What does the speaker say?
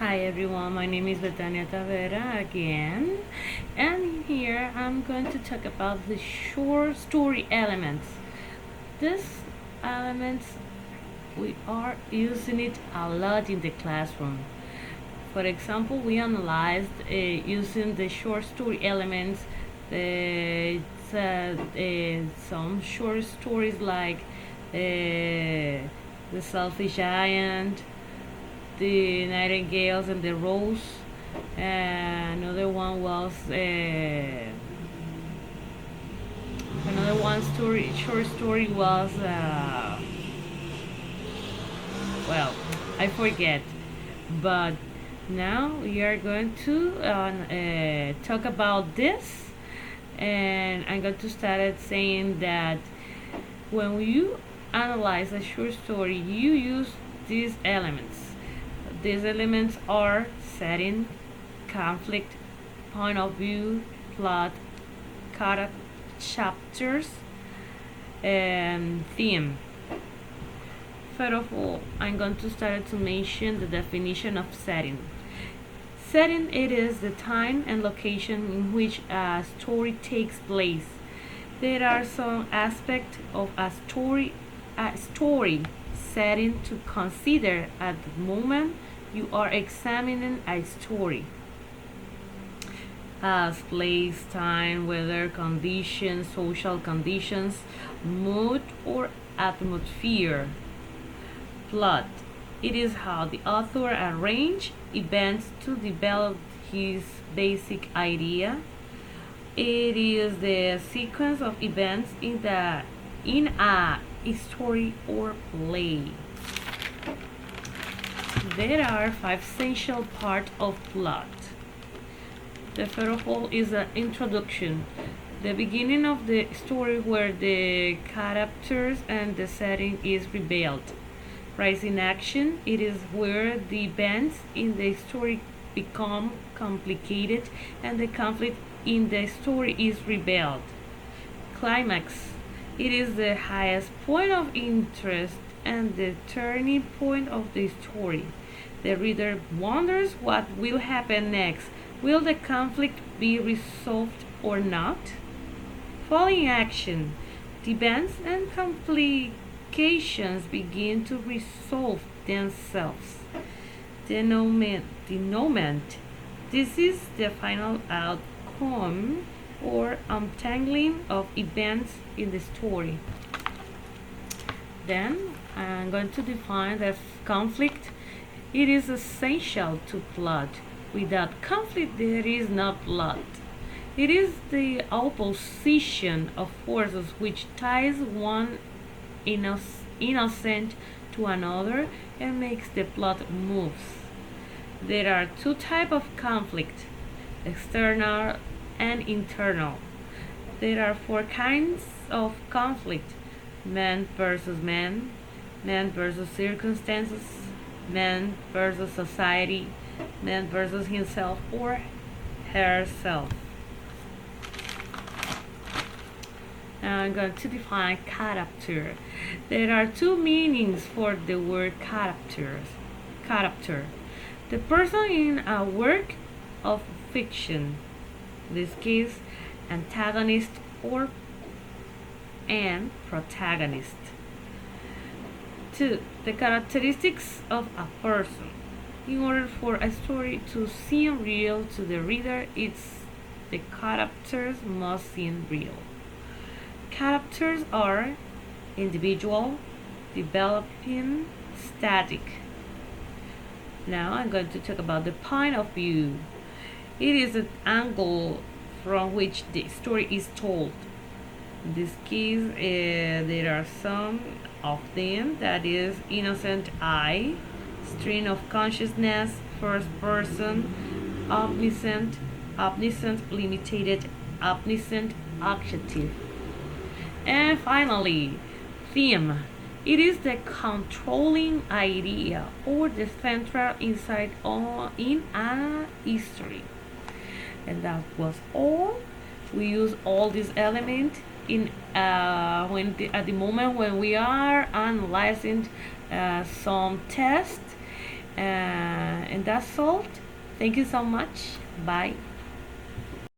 Hi everyone, my name is Betania Tavera again, and here I'm going to talk about the short story elements. These elements, we are using it a lot in the classroom. For example, we analyzed using the short story elements some short stories like The Selfish Giant, The Nightingales and the Rose. Another one was another one story short story was well, I forget, but now we are going to talk about this, and I'm going to start saying that when you analyze a short story, you use these elements. These elements are setting, conflict, point of view, plot, character, chapters, and theme. First of all, I'm going to start to mention the definition of setting. Setting, it is the time and location in which a story takes place. There are some aspects of a story setting to consider at the moment you are examining a story, as place, time, weather conditions, social conditions, mood, or atmosphere. Plot, it is how the author arranged events to develop his basic idea. It is the sequence of events in a story or play. There are five essential parts of plot. The first of all is the introduction, the beginning of the story where the characters and the setting is revealed. Rise in action, it is where the events in the story become complicated and the conflict in the story is revealed. Climax, it is the highest point of interest and the turning point of the story. The reader wonders what will happen next. Will the conflict be resolved or not? Following action, the events and complications begin to resolve themselves. Denouement. This is the final outcome or untangling of events in the story. Then I'm going to define the conflict. It is essential to plot. Without conflict, there is no plot. It is the opposition of forces which ties one innocent to another and makes the plot moves. There are two types of conflict: external and internal. There are four kinds of conflict: man versus man versus circumstances, man versus society, man versus himself or herself. Now I'm going to define character. There are two meanings for the word characters. Character, the person in a work of fiction, in this case, antagonist or and protagonist. 2. The characteristics of a person. In order for a story to seem real to the reader, the characters must seem real. Characters are individual, developing, static. Now I'm going to talk about the point of view. It is an angle from which the story is told. In this case, there are some of them, that is innocent eye, stream of consciousness, first person, omniscient, limited, omniscient, adjective. And finally, theme. It is the controlling idea or the central insight in a history. And that was all. We use all these elements in at the moment when we are analyzing some tests, And that's all. Thank you so much. Bye.